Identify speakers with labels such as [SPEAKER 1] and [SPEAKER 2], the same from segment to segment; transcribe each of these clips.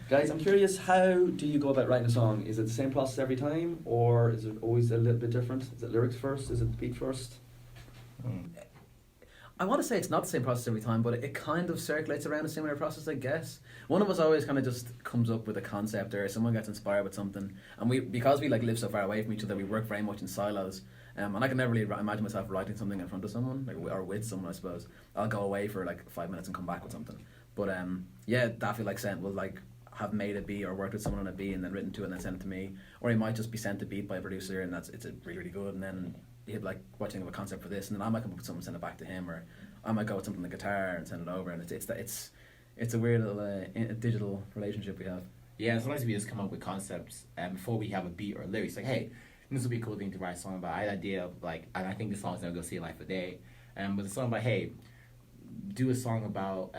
[SPEAKER 1] Guys, I'm curious, how do you go about writing a song? Is it the same process every time, or is it always a little bit different? Is it lyrics first? Is it the beat first?
[SPEAKER 2] I want to say it's not the same process every time, but it kind of circulates around a similar process, I guess. One of us always kind of just comes up with a concept, or someone gets inspired with something, and because we like live so far away from each other, we work very much in silos. And I can never really imagine myself writing something in front of someone, like, or with someone, I suppose. I'll go away for like 5 minutes and come back with something. But yeah, Daffe like sent will like have made a beat or worked with someone on a beat and then written to it and then sent it to me, or he might just be sent a beat by a producer and it's a really, really good, and then he'd like watching a concept for this, and then I might come up with something and send it back to him, or I might go with something on the guitar and send it over, and it's a weird little digital relationship we have.
[SPEAKER 3] Yeah, sometimes we just come up with concepts before we have a beat or lyrics. Like, hey, this would be a cool thing to write a song about. I had an idea of like, and I think the song's never gonna see life a day. But the song about, hey, do a song about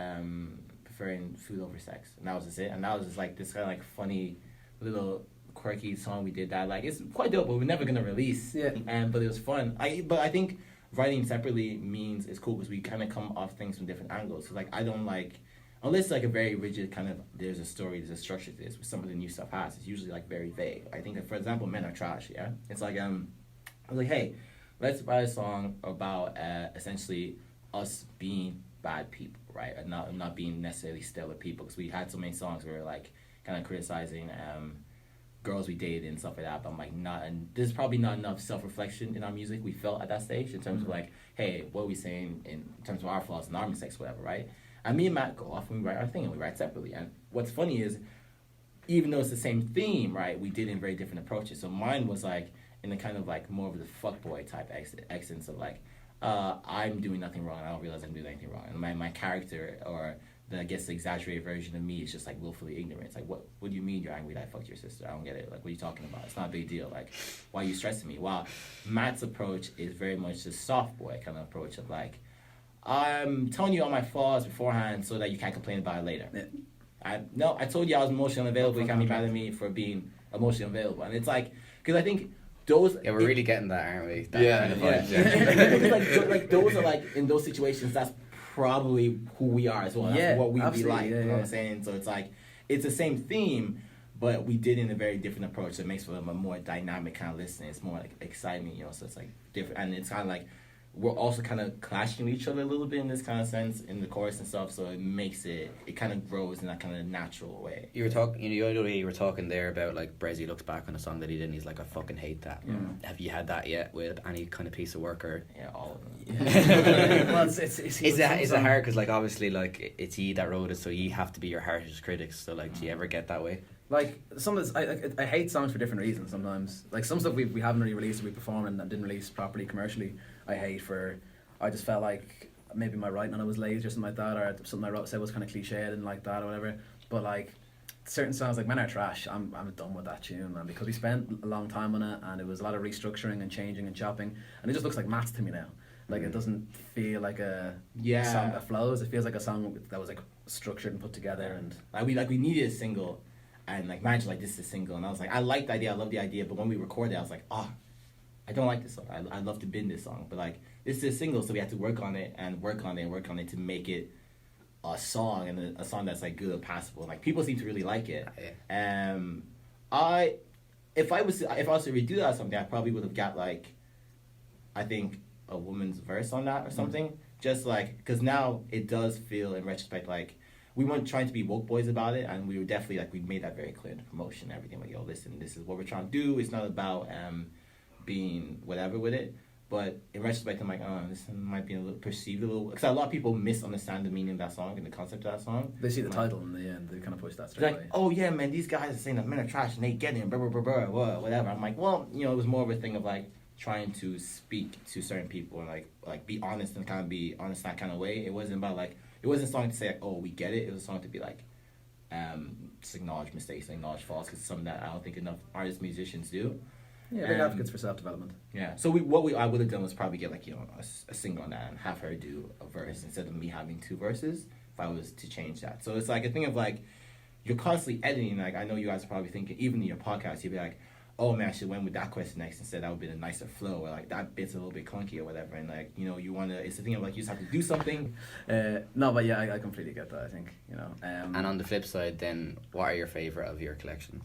[SPEAKER 3] preferring food over sex, and that was just it. And that was just like this kind of like funny little quirky song we did that like it's quite dope, but we're never gonna release.
[SPEAKER 2] Yeah.
[SPEAKER 3] But it was fun. But I think writing separately means it's cool because we kind of come off things from different angles. So like I don't like, unless it's like a very rigid kind of, there's a story, there's a structure to this, which some of the new stuff has. It's usually like very vague. I think that, for example, Men Are Trash. Yeah, it's like I was like, hey, let's write a song about essentially us being bad people, right? And not being necessarily stellar people, because we had so many songs where we were like kind of criticizing girls we dated and stuff like that, but I'm like, not, and there's probably not enough self-reflection in our music we felt at that stage in terms of like, hey, what are we saying in terms of our flaws and our mistakes, whatever, right? And me and Matt go off and we write our thing and we write separately. And what's funny is, even though it's the same theme, right, we did in very different approaches. So mine was like in the kind of like more of the fuckboy type accents of like, I'm doing nothing wrong and I don't realize I'm doing anything wrong. And my character, or the, I guess the exaggerated version of me, is just like willfully ignorant. It's like, what do you mean you're angry that I fucked your sister? I don't get it. Like, what are you talking about? It's not a big deal. Like, why are you stressing me? While Matt's approach is very much the soft boy kind of approach of like, I'm telling you all my flaws beforehand so that you can't complain about it later. Yeah. I told you I was emotionally unavailable. You can't be mad at me for being emotionally unavailable. And it's like, because I think those...
[SPEAKER 4] Yeah, we're really getting that, aren't we? That
[SPEAKER 3] yeah,
[SPEAKER 4] kind of
[SPEAKER 3] yeah.
[SPEAKER 4] vibe.
[SPEAKER 3] like those are like, in those situations, that's probably who we are as well. That's what we'd be like.
[SPEAKER 2] Yeah,
[SPEAKER 3] you know what I'm saying? So it's like, it's the same theme, but we did it in a very different approach. So it makes for a more dynamic kind of listening. It's more like exciting, you know, so it's like different. And it's kind of like, we're also kind of clashing with each other a little bit in this kind of sense in the chorus and stuff, so it makes it kind of grows in that kind of natural way.
[SPEAKER 4] You were talking, you were talking there about like Brezzy looks back on a song that he did and he's like, I fucking hate that. Have you had that yet with any kind of piece of work? Or
[SPEAKER 3] yeah, all of them.
[SPEAKER 2] Well, it's
[SPEAKER 4] is it hard because like obviously like it's ye that wrote it, so ye have to be your harshest critics, so like do you ever get that way?
[SPEAKER 2] Like some of this, I hate songs for different reasons sometimes. Like some stuff we haven't really released, we performed and didn't release properly commercially. I hate for, I just felt like maybe my writing on it was lazy or something like that, or something I said was kind of cliche, I didn't like that or whatever. But like certain songs like Men Are Trash, I'm done with that tune, man, because we spent a long time on it and it was a lot of restructuring and changing and chopping, and it just looks like maths to me now. Like it doesn't feel like a song that flows. It feels like a song that was like structured and put together. And
[SPEAKER 3] we needed a single. And like, imagine like this is a single, and I was like, I like the idea, I love the idea, but when we recorded it, I was like, I don't like this song. I'd love to bin this song, but like this is a single, so we had to work on it to make it a song, and a song that's like good and passable. Like people seem to really like it. If I was to redo that or something, I probably would have got like, I think a woman's verse on that or something. Just like, because now it does feel in retrospect like, we weren't trying to be woke boys about it, and we were definitely like, we made that very clear in the promotion and everything. Like, yo, listen, this is what we're trying to do. It's not about being whatever with it. But in retrospect, I'm like, this might be perceived a little, because a lot of people misunderstand the meaning of that song and the concept of that song.
[SPEAKER 2] They see the title and they kind of push that straight away.
[SPEAKER 3] Like, oh yeah, man, these guys are saying that men are trash and they get it, blah, blah, blah, blah, whatever. I'm like, well, you know, it was more of a thing of like trying to speak to certain people and like be honest and kind of be honest that kind of way. It wasn't about like, it wasn't a song to say like, oh, we get it. It was a song to be like, just acknowledge mistakes, acknowledge faults, because something that I don't think enough artists, musicians do.
[SPEAKER 2] Yeah, big advocates for self-development.
[SPEAKER 3] Yeah, so I would have done was probably get like, you know, a single on that and have her do a verse instead of me having two verses if I was to change that. So it's like a thing of like, you're constantly editing. Like I know you guys are probably thinking, even in your podcast, you'd be like, oh man, I should went with that question next instead. That would be a nicer flow, or like that bit's a little bit clunky or whatever. And like, you know, you want to. It's the thing of like you just have to do something.
[SPEAKER 2] No, but yeah, I completely get that. I think
[SPEAKER 4] And on the flip side, then, what are your favorite of your collection?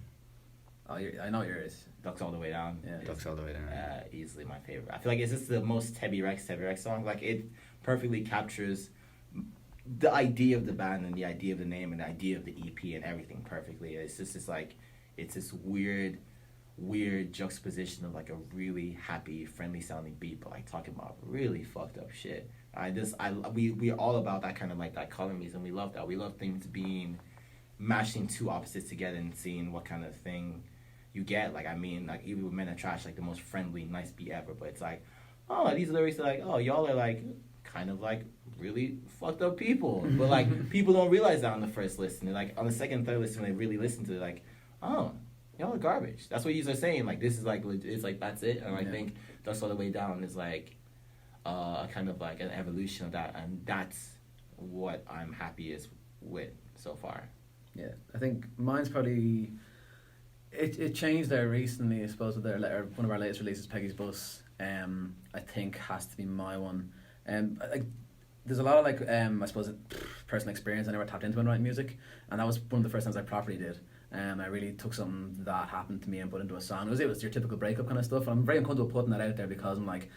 [SPEAKER 2] I know yours.
[SPEAKER 3] Ducks All the Way Down.
[SPEAKER 2] Yeah.
[SPEAKER 4] Ducks All the Way Down.
[SPEAKER 3] Easily my favorite. I feel like it's just the most Tebi Rex song. Like it perfectly captures the idea of the band and the idea of the name and the idea of the EP and everything perfectly. It's just this like, it's this weird juxtaposition of like a really happy, friendly sounding beat, but like talking about really fucked up shit. We're all about that kind of like dichotomies, and we love that. We love things being mashing two opposites together and seeing what kind of thing you get. Like, I mean, like even with Men Are Trash, like the most friendly, nice beat ever, but it's like, oh, these lyrics are like, oh, y'all are like kind of like really fucked up people, but like people don't realize that on the first listen. They're like on the second, third listen, when they really listen to it, like, oh, y'all are garbage. That's what you are saying. Like, this is like, it's like, that's it. And I think Ducks All the Way Down is like a kind of like an evolution of that, and that's what I'm happiest with so far.
[SPEAKER 2] Yeah, I think mine's probably it changed there recently. I suppose with one of our latest releases, Peggy's Bus. I think has to be my one. Like there's a lot of like I suppose personal experience I never tapped into when writing music, and that was one of the first times I properly did. I really took something that happened to me and put into a song. It was your typical breakup kind of stuff, and I'm very uncomfortable putting that out there because I'm like,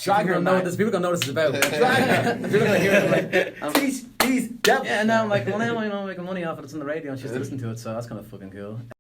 [SPEAKER 2] people gonna know what this is about. People gonna hear it, like, these devils. Yeah, and now I'm like, well, now I know I'm making money off it. It's on the radio, and she's listening to it, so that's kind of fucking cool.